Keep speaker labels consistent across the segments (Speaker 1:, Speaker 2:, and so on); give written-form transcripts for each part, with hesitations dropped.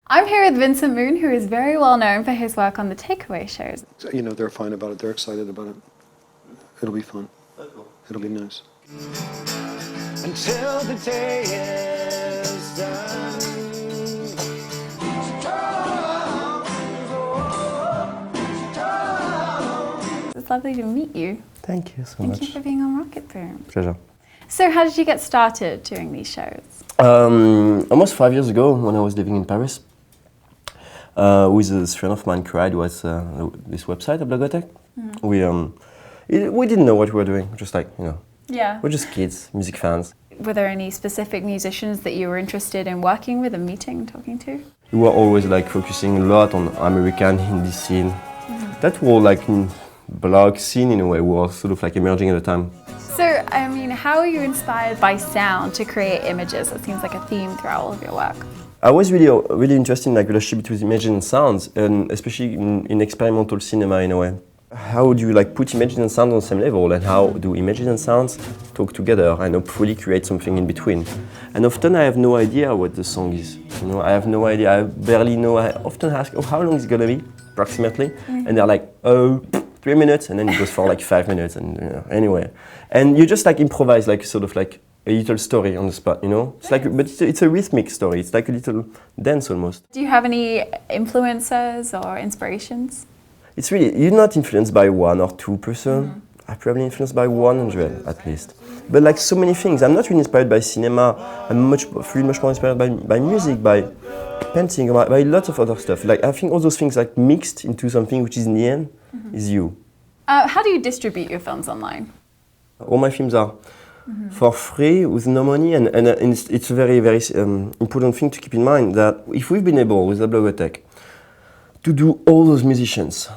Speaker 1: I'm here with Vincent Moon, who is very well known for his work on the takeaway shows.
Speaker 2: You know, they're fine about it. They're excited about it. It'll be fun. It'll be nice.
Speaker 3: Until the day is done.
Speaker 1: It's lovely to meet you.
Speaker 4: Thank you so much.
Speaker 1: Thank you for being on Rocketboom.
Speaker 4: Pleasure.
Speaker 1: So how did you get started doing these shows?
Speaker 4: Almost 5 years ago, when I was living in Paris, with a friend of mine created this website, Blogotehque. We didn't know what we were doing, just like, you know,
Speaker 1: Yeah.
Speaker 4: we're just kids, music fans.
Speaker 1: Were there any specific musicians that you were interested in working with and meeting, talking to?
Speaker 4: We were always like focusing a lot on American Hindi scene. That whole like blog scene in a way was sort of like emerging at the time.
Speaker 1: So, I mean, how are you inspired by sound to create images? It seems like a theme throughout all of your work.
Speaker 4: I was really interested in like relationship between images and sounds, and especially in experimental cinema in a way. How do you like put images and sounds on the same level, and how do images and sounds talk together and hopefully create something in between? And often I have no idea what the song is. You know, I have no idea. I barely know. I often ask, "Oh, how long is it gonna be, approximately?" And they're like, "Oh, 3 minutes," and then it goes for like 5 minutes, and you know, anyway. And you just like improvise, like sort of like a little story on the spot, you know. It's like, but it's a rhythmic story. It's like a little dance almost.
Speaker 1: Do you have any influences or inspirations?
Speaker 4: It's really, you're not influenced by 1 or 2 person. I'm probably influenced by 100 at least. But like so many things, I'm not really inspired by cinema. I'm feel much more inspired by music, by painting, by lots of other stuff. Like I think all those things like mixed into something which is in the end is you.
Speaker 1: How do you distribute your films online?
Speaker 4: All my films are for free with no money, and it's a very important thing to keep in mind that if we've been able with the Blogotehque to do all those musicians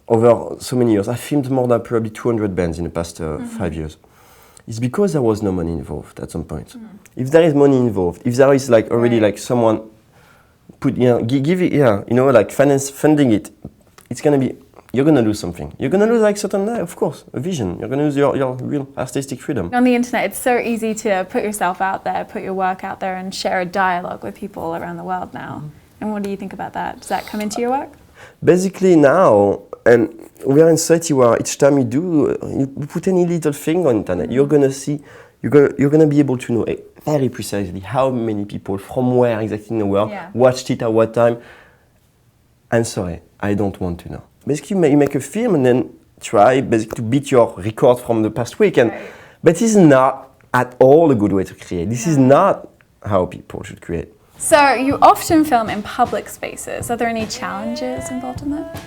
Speaker 4: over so many years, I filmed more than probably 200 bands in the past 5 years. It's because there was no money involved at some point. If there is money involved, if there is like already like someone give it, you know, like funding it, it's gonna be, you're gonna lose something. You're gonna lose like certain, of course, a vision. You're gonna lose your real artistic freedom.
Speaker 1: On the internet, it's so easy to put yourself out there, put your work out there, and share a dialogue with people around the world now. And what do you think about that? Does that come into your work?
Speaker 4: Basically now, and we are in a society where each time you put any little thing on internet, you're gonna see, you're gonna be able to know very precisely how many people, from where exactly in the world, watched it at what time. I'm sorry, I don't want to know. Basically, you make a film and then try basically to beat your record from the past week, but this is not at all a good way to create. This is not how people should create.
Speaker 1: So you often film in public spaces. Are there any challenges involved in that?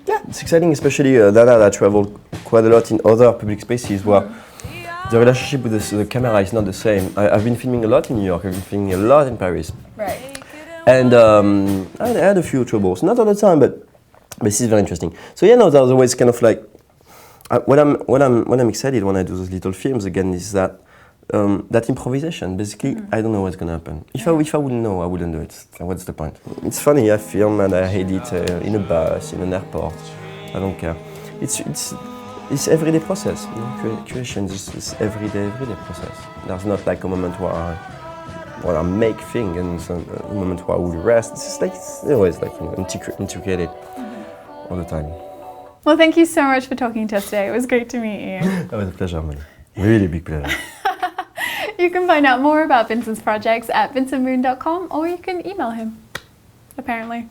Speaker 4: Yeah, it's exciting, especially that I travel quite a lot in other public spaces where the relationship with the camera is not the same. I've been filming a lot in New York, I've been filming a lot in Paris.
Speaker 1: Right.
Speaker 4: And I had a few troubles, not all the time, but this is very interesting. So yeah, no, there's always kind of like, when I'm excited when I do those little films again is that improvisation. Basically, I don't know what's gonna happen. If I wouldn't know, I wouldn't do it. So what's the point? It's funny. I film and I edit in a bus, in an airport. I don't care. It's everyday process. You know? Creation is everyday process. There's not like a moment where I make things and a moment where I will rest. It's always like, you know, integrated all the time.
Speaker 1: Well, thank you so much for talking to us today. It was great to meet you.
Speaker 4: That was a pleasure, man. Really big pleasure.
Speaker 1: You can find out more about Vincent's projects at vincentmoon.com, or you can email him, apparently.